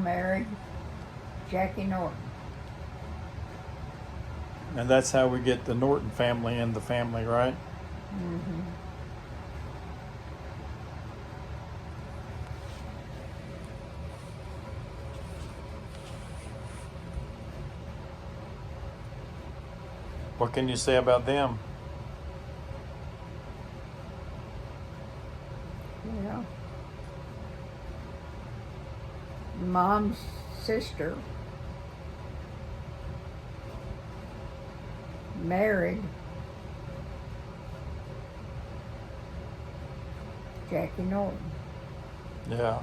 Married Jackie Norton. And that's how we get the Norton family in the family, right? Mm-hmm. What can you say about them? Yeah. Mom's sister married Jackie Norton. Yeah.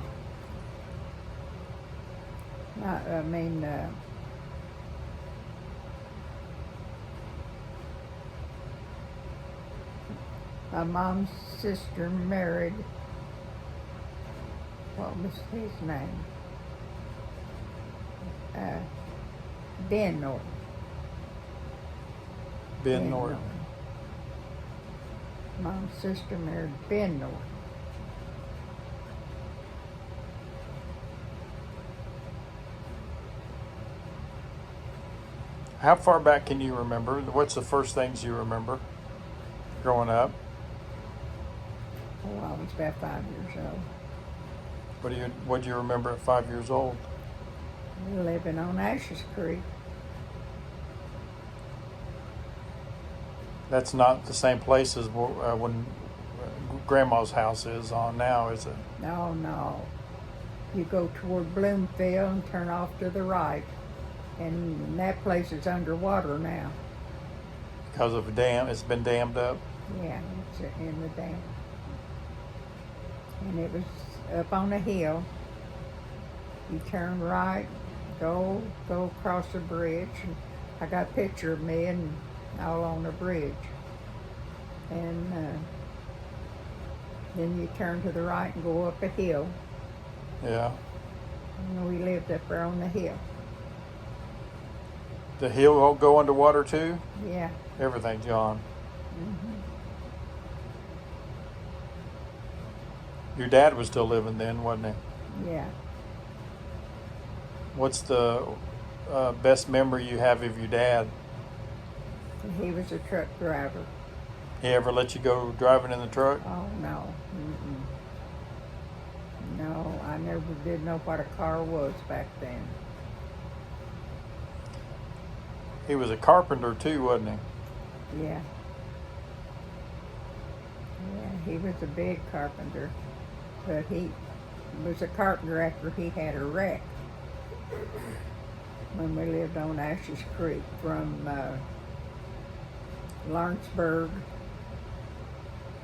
My mom's sister married, what was his name? Ben Norton. Ben Norton. Mom's sister married Ben Norton. How far back can you remember? What's the first things you remember growing up? Oh, I was about 5 years old. What do you remember at 5 years old? Living on Ashes Creek. That's not the same place as when Grandma's house is on now, is it? No. You go toward Bloomfield and turn off to the right. And that place is underwater now. Because of a dam, it's been dammed up. Yeah, it's in the dam. And it was up on a hill. You turn right, go across the bridge. And I got a picture of me and all on the bridge. And then you turn to the right and go up a hill. Yeah. And we lived up there on the hill. The hill will go underwater too? Yeah. Everything's gone. Mm-hmm. Your dad was still living then, wasn't he? Yeah. What's the best memory you have of your dad? He was a truck driver. He ever let you go driving in the truck? Oh, no. Mm-mm. No, I never did know what a car was back then. He was a carpenter too, wasn't he? Yeah. Yeah, he was a big carpenter. But he was a carpenter after he had a wreck. When we lived on Ashes Creek from Lawrenceburg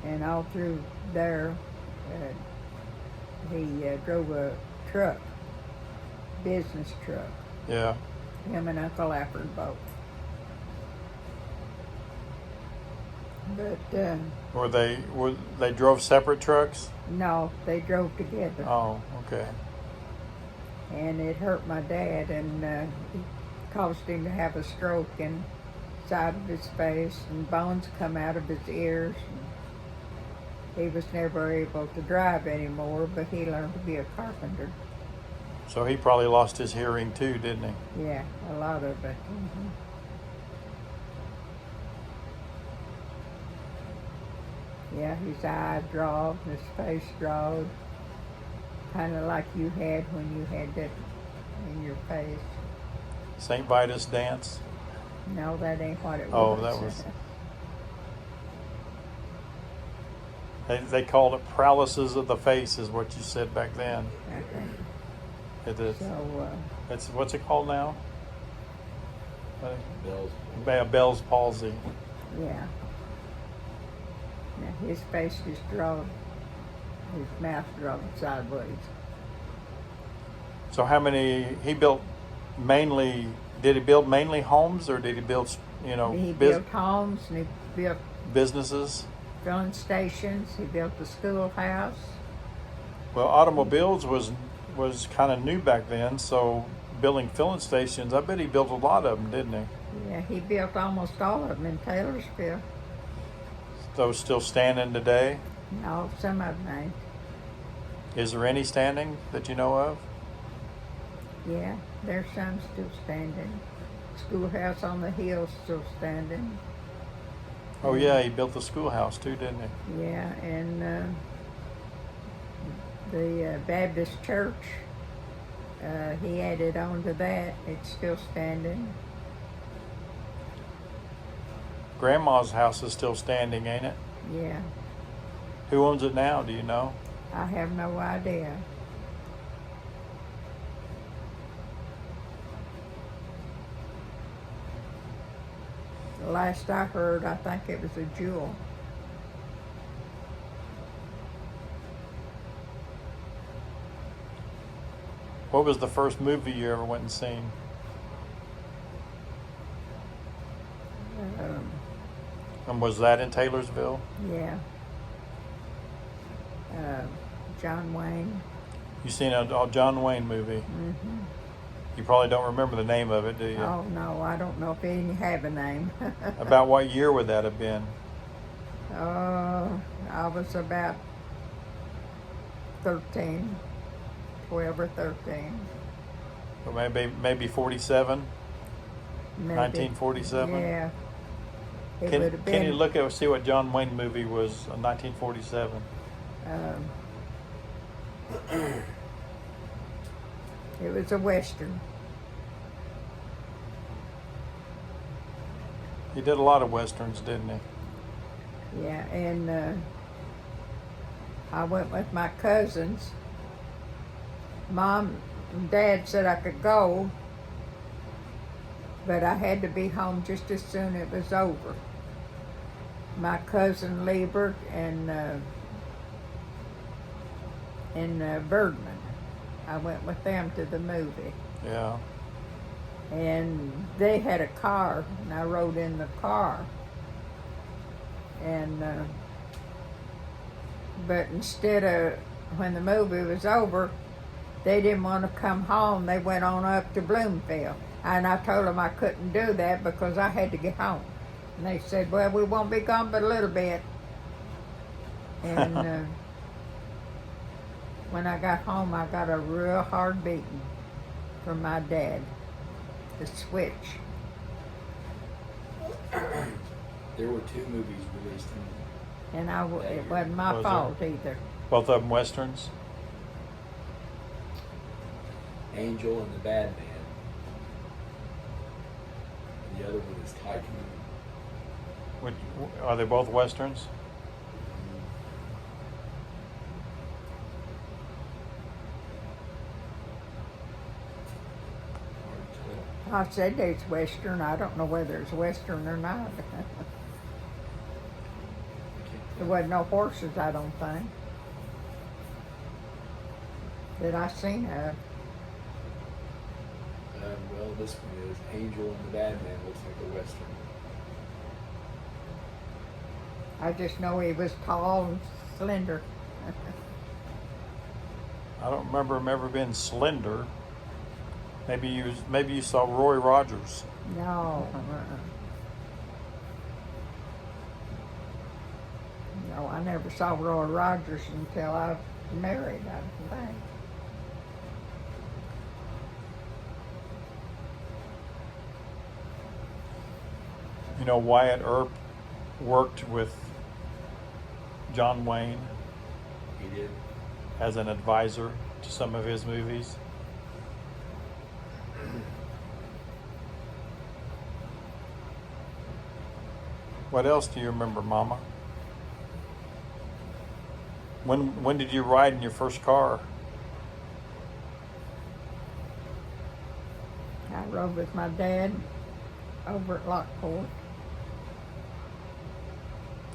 and all through there, he drove a truck, business truck. Yeah. Him and Uncle Alfred both. But they drove separate trucks? no, they drove together. Oh, okay. And it hurt my dad, and it caused him to have a stroke in side of his face, and bones come out of his ears. He was never able to drive anymore, but he learned to be a carpenter. So he probably lost his hearing too, didn't he? Yeah, a lot of it. Mm-hmm. Yeah, his eye drawed, his face drawed, kind of like you had when you had that in your face. St. Vitus dance? No, that ain't what it was. Oh, that was... They called it paralysis of the face, is what you said back then. Okay. It is. So, what's it called now? Bell's palsy. yeah. Now, his face was drawn, his mouth drawn sideways. So how many, did he build mainly homes, or did he build, He built homes, and he built businesses? filling stations, he built the schoolhouse. Well, automobiles was kind of new back then, so building filling stations, I bet he built a lot of them, didn't he? Yeah, he built almost all of them in Taylorsville. Those still standing today? No, some of them ain't. Is there any standing that you know of? Yeah, there's some still standing. Schoolhouse on the hill still standing. Oh yeah, he built the schoolhouse too, didn't he? Yeah, and the Baptist church, he added on to that. It's still standing. Grandma's house is still standing, ain't it? Yeah, Who owns it now? Do you know? I have no idea. The last I heard, I think it was a jewel. What was the first movie you ever went and seen? Um, And was that in Taylorsville? yeah. John Wayne. You seen a John Wayne movie? Hmm. You probably don't remember the name of it, do you? Oh no, I don't know if he even have a name. About what year would that have been? I was about 13, 12 or 13. Or maybe 47, Maybe. 1947. Yeah. It Can, would have can been. you look at see what John Wayne movie was in 1947? um, it was a Western. He did a lot of westerns, didn't he? Yeah, and I went with my cousins. Mom and Dad said I could go, but I had to be home just as soon as it was over. My cousin Liebert and Birdman. I went with them to the movie. Yeah. And they had a car, and I rode in the car. And but instead of when the movie was over, they didn't want to come home. They went on up to Bloomfield, and I told them I couldn't do that because I had to get home. And they said, "Well, we won't be gone but a little bit." And when I got home, I got a real hard beating from my dad. The switch. There were 2 movies released in And it wasn't my Was fault either. Both of them westerns. Angel and the Bad Man. And the other one is Tycoon. Which, are they both westerns? Hard to tell. I said it's Western. I don't know whether it's Western or not. I can't There tell. wasn't no horses, I don't think, that I seen of. Well, this one is Angel and the Bad Man. Looks like a Western. I just know he was tall and slender. I don't remember him ever being slender. Maybe you saw Roy Rogers. No. No, I never saw Roy Rogers until I was married, I think. You know, Wyatt Earp worked with John Wayne He did. as an advisor to some of his movies. What else do you remember, Mama? When did you ride in your first car? I rode with my dad over at Lockport.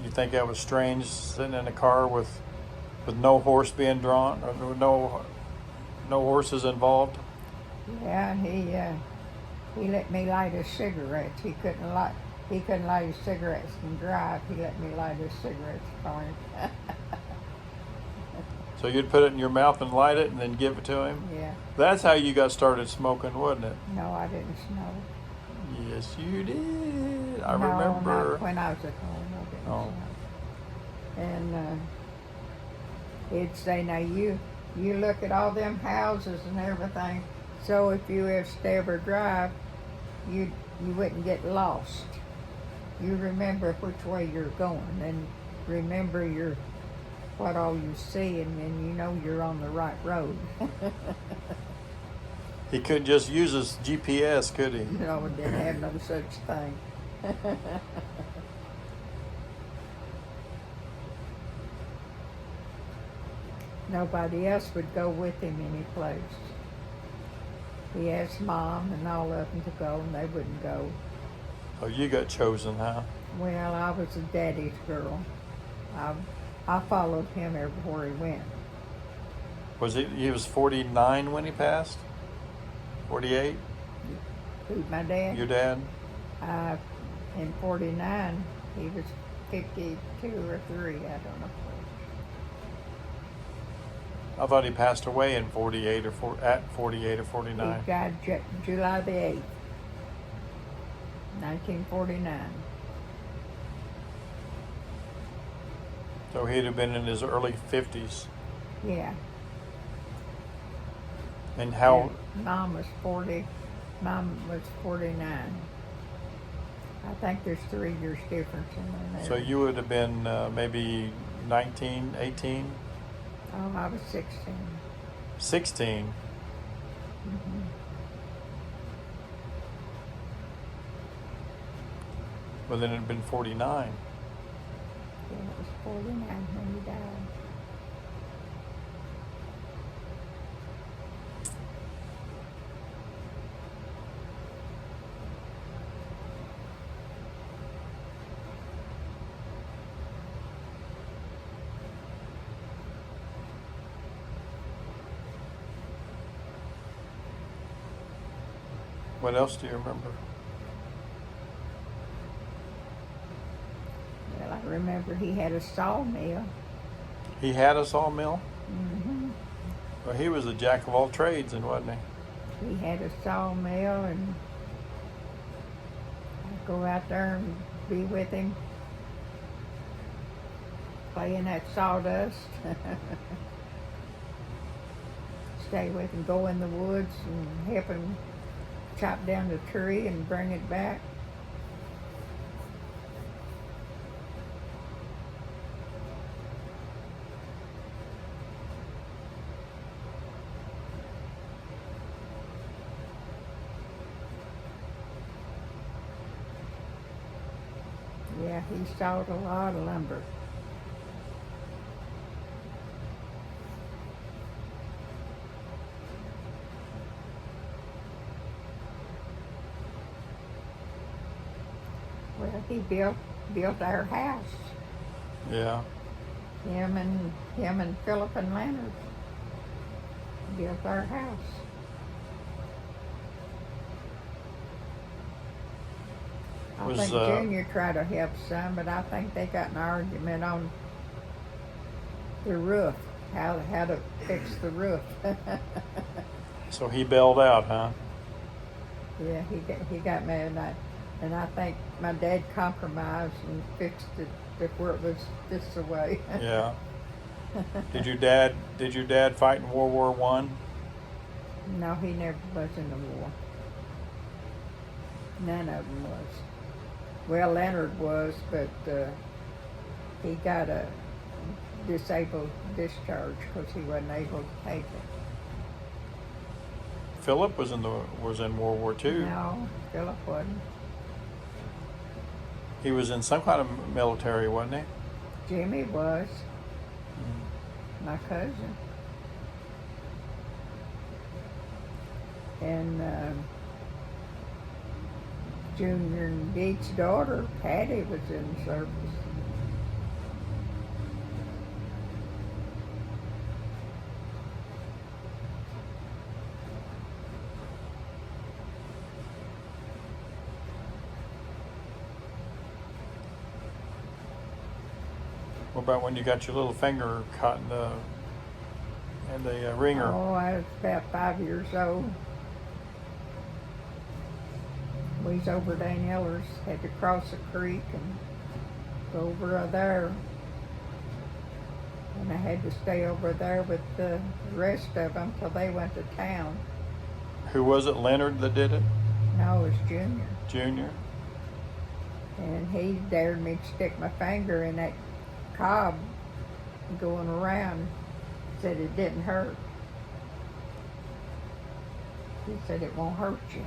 You think that was strange sitting in a car with no horse being drawn, or no horses involved? Yeah, he let me light his cigarettes. He couldn't light his cigarettes and drive. He let me light his cigarettes for him. So you'd put it in your mouth and light it and then give it to him? Yeah. That's how you got started smoking, wasn't it? No, I didn't smoke. Yes, you did. I No, remember. not when I was at home. I didn't Oh. smoke. And he'd say, "Now you look at all them houses and everything. So if you was to ever drive, you wouldn't get lost. You remember which way you're going, and remember what all you see, and then you know you're on the right road. He couldn't just use his GPS, could he? No, it didn't have no such thing. Nobody else would go with him any place. He asked Mom and all of them to go, and they wouldn't go. Oh, you got chosen, huh? Well, I was a daddy's girl. I followed him everywhere he went. He was 49 when he passed? 48? Who, my dad? Your dad? In 49, he was 52 or 3, I don't know. I thought he passed away in 48 at 48 or 49. He died July the 8th, 1949. So he'd have been in his early 50s. Yeah. And how? And Mom was 49. I think there's 3 years difference in there. So you would have been maybe 19, 18? Oh, I was 16. 16. Mm-hmm. Well, then it'd been 49. Yeah, it was 49 when he died. What else do you remember? Well, I remember he had a sawmill. He had a sawmill? Mm-hmm. Well, he was a jack of all trades, and wasn't he? He had a sawmill, and I'd go out there and be with him, playing that sawdust. Stay with him, go in the woods and help him chop down the tree and bring it back. Yeah, he sawed a lot of lumber. Well, he built our house. Yeah. Him and Philip and Leonard built our house. I think Junior tried to help some, but I think they got an argument on the roof, how to fix the roof. So he bailed out, huh? Yeah, he got mad, and I think my dad compromised and fixed it before it was this way. Yeah. Did your dad fight in World War One? No, he never was in the war. None of them was. Well, Leonard was, but he got a disabled discharge because he wasn't able to take it. Philip was in World War II. No, Philip wasn't. He was in some kind of military, wasn't he? Jimmy was. My cousin. And Junior and Deke's daughter, Patty, was in the service. What about when you got your little finger caught in the ringer? Oh, I was about 5 years old. We was over Dane Eller's, had to cross a creek and go over there. And I had to stay over there with the rest of them till they went to town. Who was it? Leonard that did it? No, it was Junior. Junior? And he dared me to stick my finger in that cob going around. Said it didn't hurt. He said it won't hurt you.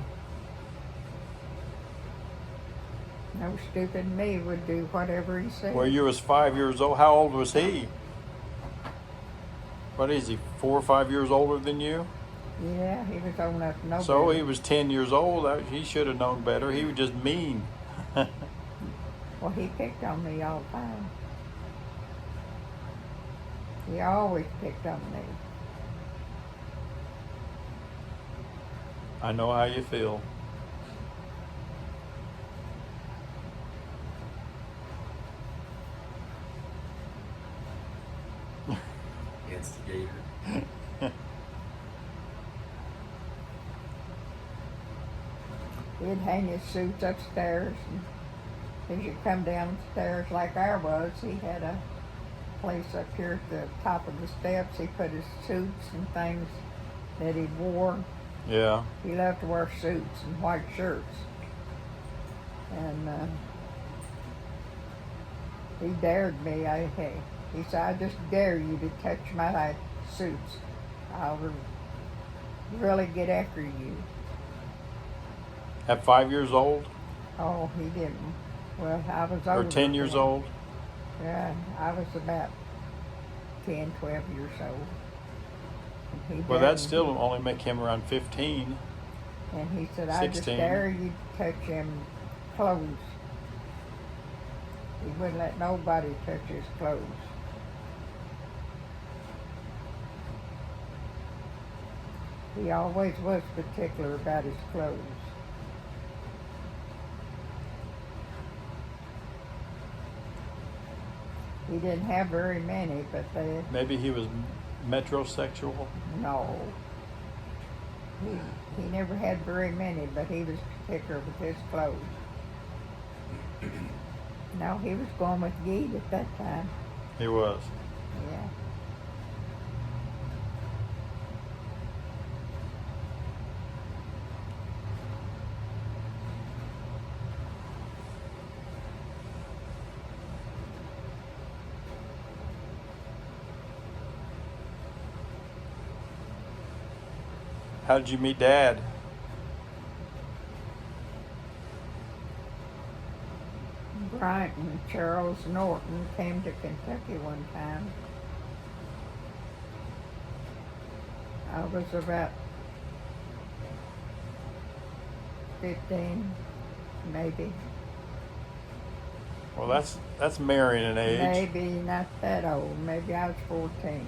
No stupid me would do whatever he said. Well, you was 5 years old. How old was he? What is he, 4 or 5 years older than you? Yeah, he was old enough to know So better. he was 10 years old. He should have known better. He was just mean. Well, he picked on me all the time. He always picked on me. I know how you feel. Instigator. He'd hang his suits upstairs, and as you come downstairs like I was, he had a place up here at the top of the steps. He put his suits and things that he wore. Yeah. He loved to wear suits and white shirts. And he dared me. He said, I just dare you to touch my suits. I'll really get after you. At 5 years old? Oh, he didn't. Well, I was older. Or 10 years then. old? Yeah, I was about 10, 12 years old. And he Well, dared that me. still only make him around 15. And he said, I just 16. dare you to touch him clothes. He wouldn't let nobody touch his clothes. He always was particular about his clothes. He didn't have very many, but they, Maybe he was metrosexual. no. He never had very many, but he was particular with his clothes. No, he was going with Geet at that time. He was. Yeah. How did you meet Dad? Bryant and Charles Norton came to Kentucky one time. I was about 15, maybe. Well, that's marrying an age. Maybe not that old. Maybe I was 14.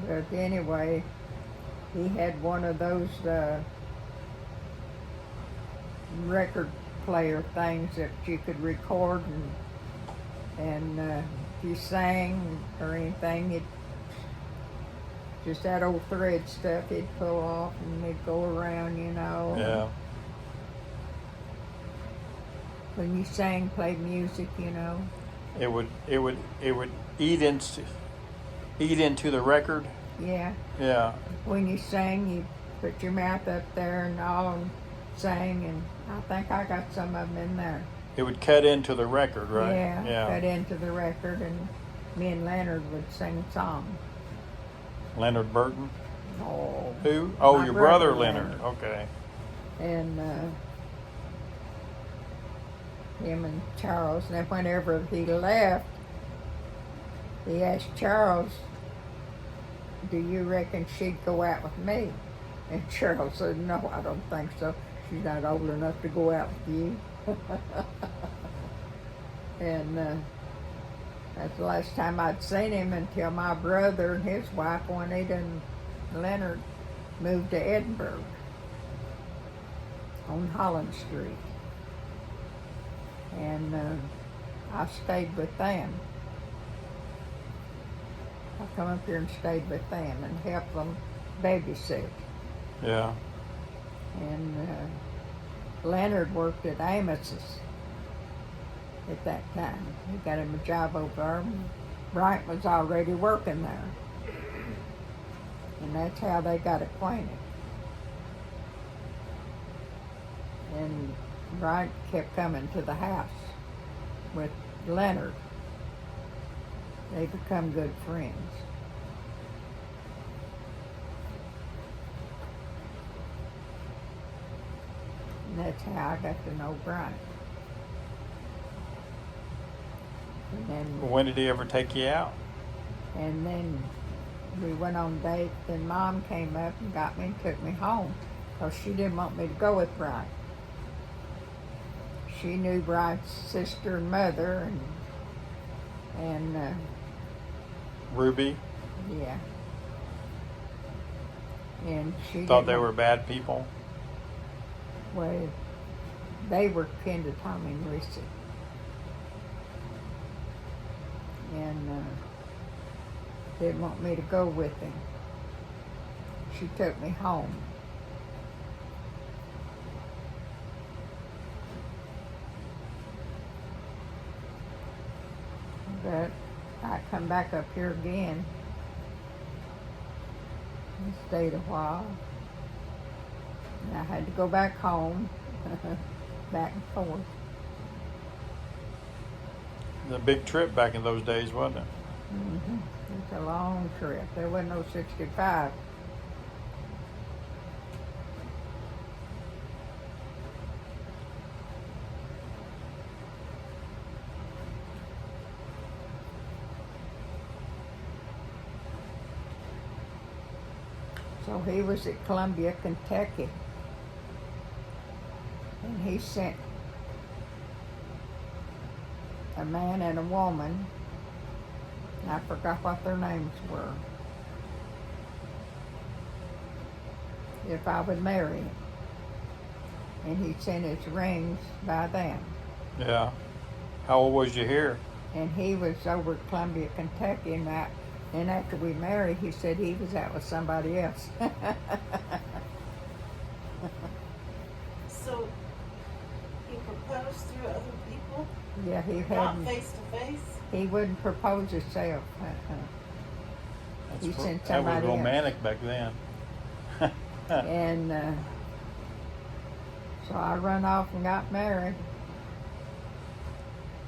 But anyway, he had one of those record player things that you could record, and if you sang or anything, it just that old thread stuff he'd pull off and it'd go around, you know. Yeah. When you sang, played music, you know. It would eat into the record. Yeah. Yeah. When you sang, you put your mouth up there and all sang, and I think I got some of them in there. It would cut into the record, right? Yeah, cut into the record, and me and Leonard would sing songs. Leonard Burton. Oh. Who? Oh, My your brother brother Leonard. Leonard. Okay. And him and Charles. And then whenever he left, he asked Charles, do you reckon she'd go out with me? And Charles said, no, I don't think so. She's not old enough to go out with you. And that's the last time I'd seen him until my brother and his wife, Juanita and Leonard, moved to Edinburgh on Holland Street. And I stayed with them. I come up here and stayed with them and helped them babysit. Yeah. And Leonard worked at Amos's at that time. He got him a job over there. Bryant was already working there. And that's how they got acquainted. And Brian kept coming to the house with Leonard. They become good friends. And that's how I got to know Brian. When did he ever take you out? And then we went on a date. Then Mom came up and got me and took me home because she didn't want me to go with Brian. She knew Brian's sister and mother and Ruby? yeah. And she Thought didn't they want- were bad people? Well, they were kin to Tommy and Lucy. And didn't want me to go with him. She took me home. But I come back up here again and stayed a while. And I had to go back home, back and forth. The big trip back in those days, wasn't it? Mm-hmm. It's a long trip. There wasn't no 65. So he was at Columbia, Kentucky. And he sent a man and a woman. I forgot what their names were. If I would marry him. And he sent his rings by them. Yeah. How old was you here? And he was over at Columbia, Kentucky, and after we married, he said he was out with somebody else. So he proposed through other people, Yeah, he not hadn't. face to face? He wouldn't propose himself. He sent That was somebody else. romantic back then. And so I run off and got married.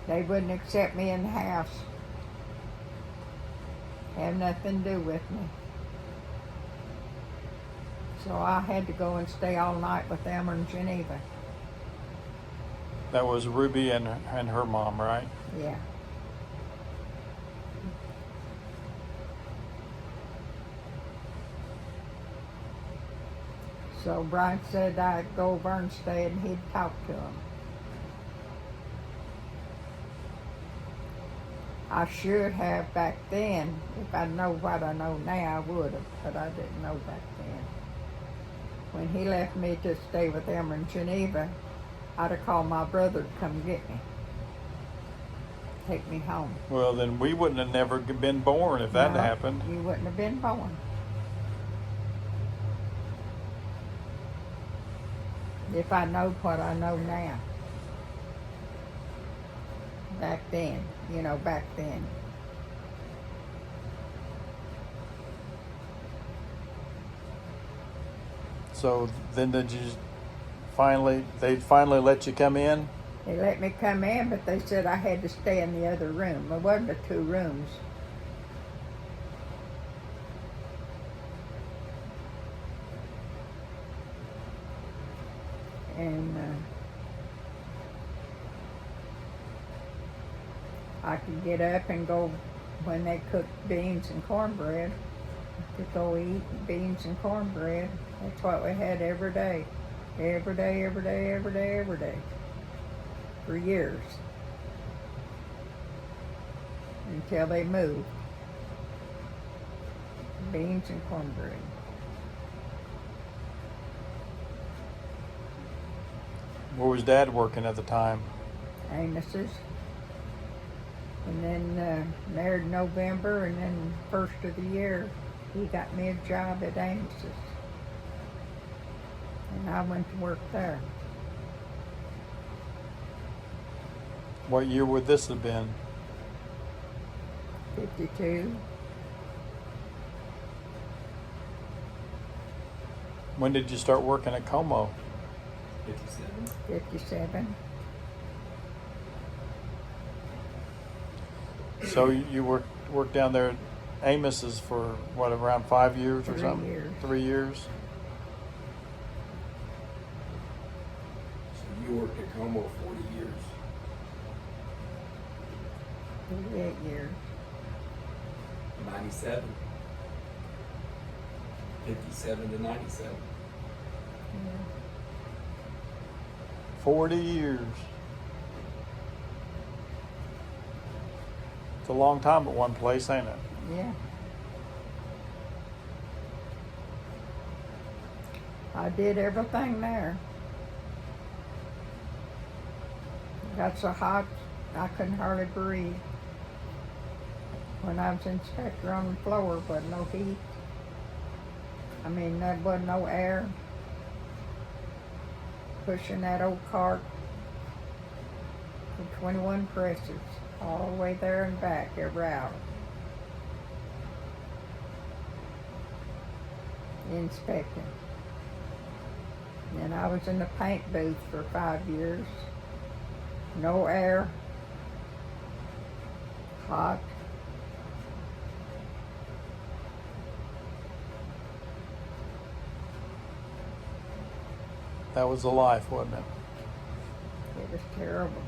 They wouldn't accept me in the house. Have nothing to do with me. So I had to go and stay all night with them in Geneva. That was Ruby and her mom, right? Yeah. So Brian said I'd go over and stay and he'd talk to him. I should have back then. If I know what I know now, I would have, but I didn't know back then. When he left me to stay with them in Geneva, I'd have called my brother to come get me. Take me home. Well, then we wouldn't have never been born if that No, happened. You wouldn't have been born. If I know what I know now. Back then, back then. So then they finally let you come in? They let me come in, but they said I had to stay in the other room. There wasn't but 2 rooms. And I could get up and go when they cooked beans and cornbread. To go eat beans and cornbread. That's what we had every day. Every day, every day, every day, every day. For years. Until they moved. Beans and cornbread. Where was Dad working at the time? Amos's. And then married in November, and then first of the year, he got me a job at Amos's. And I went to work there. What year would this have been? 52. When did you start working at Como? 57. 57. So you worked down there at Amos's for what, around 5 years or 3 something? years. 3 years. So you worked at Como 40 years. 38 years. 97. 57 to 97. Yeah. 40 years. It's a long time at one place, ain't it? Yeah. I did everything there. Got so hot I couldn't hardly breathe. When I was inspector on the floor, wasn't no heat. I mean, there wasn't no air. Pushing that old cart for 21 presses, all the way there and back every hour. Inspecting. And I was in the paint booth for 5 years. No air. Hot. That was the life, wasn't it? It was terrible.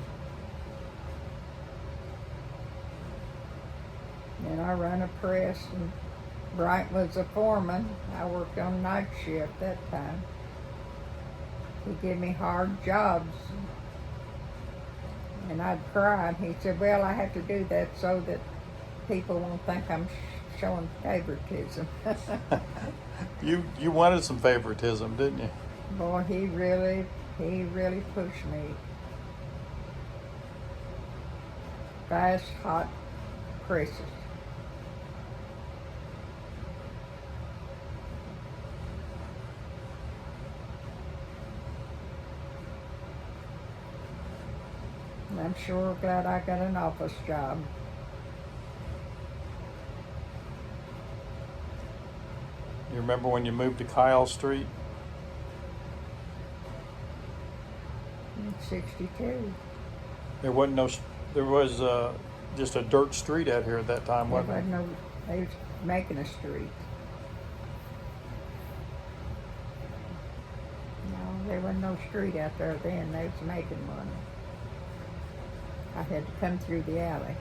And I run a press, and Bright was a foreman. I worked on night shift that time. He gave me hard jobs. And I'd cry, and he said, well, I have to do that so that people won't think I'm showing favoritism. You wanted some favoritism, didn't you? Boy, he really pushed me. Fast, hot presses. And I'm sure glad I got an office job. You remember when you moved to Kyle Street? In 62. There wasn't no. There was just a dirt street out here at that time, There wasn't wasn't it? no, they was making a street. No, there wasn't no street out there then. They was making money. I had to come through the alley.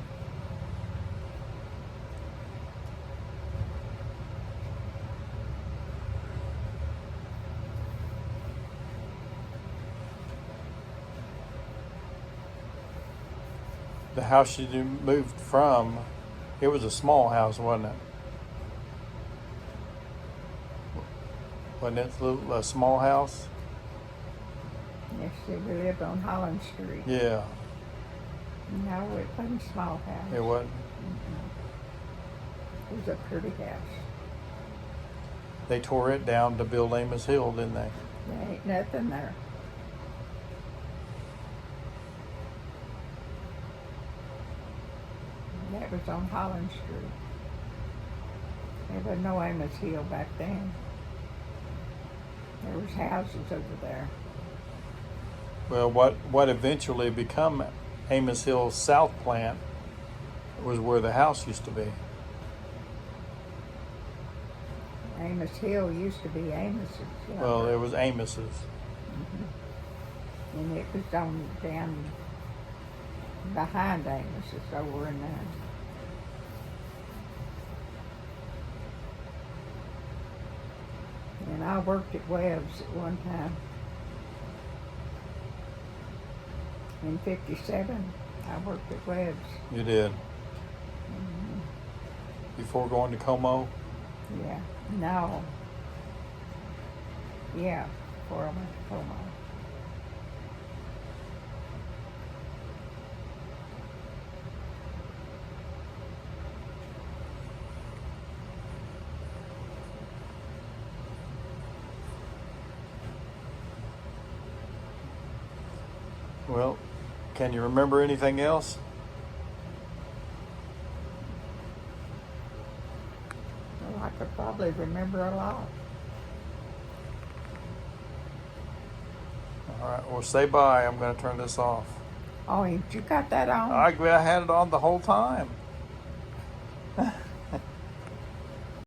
The house you moved from, it was a small house, wasn't it? Wasn't it a small house? Yes, we lived on Holland Street. Yeah, No, it wasn't a small house. it wasn't. It was a pretty house. They tore it down to build Amos Hill, didn't they? There ain't nothing there. That was on Holland Street. There was no Amos Hill back then. There was houses over there. Well, what eventually become Amos Hill South Plant was where the house used to be. Amos Hill used to be Amos's. Yeah. Well, it was Amos's. And it was on down behind Amos's over in there. And I worked at Webb's at one time. In 57, I worked at Webb's. You did. Before going to Como? Yeah. No. Yeah, before I went to Como. Well, can you remember anything else? Well, I could probably remember a lot. All right. Well, say bye. I'm going to turn this off. Oh, ain't you got that on? I had it on the whole time.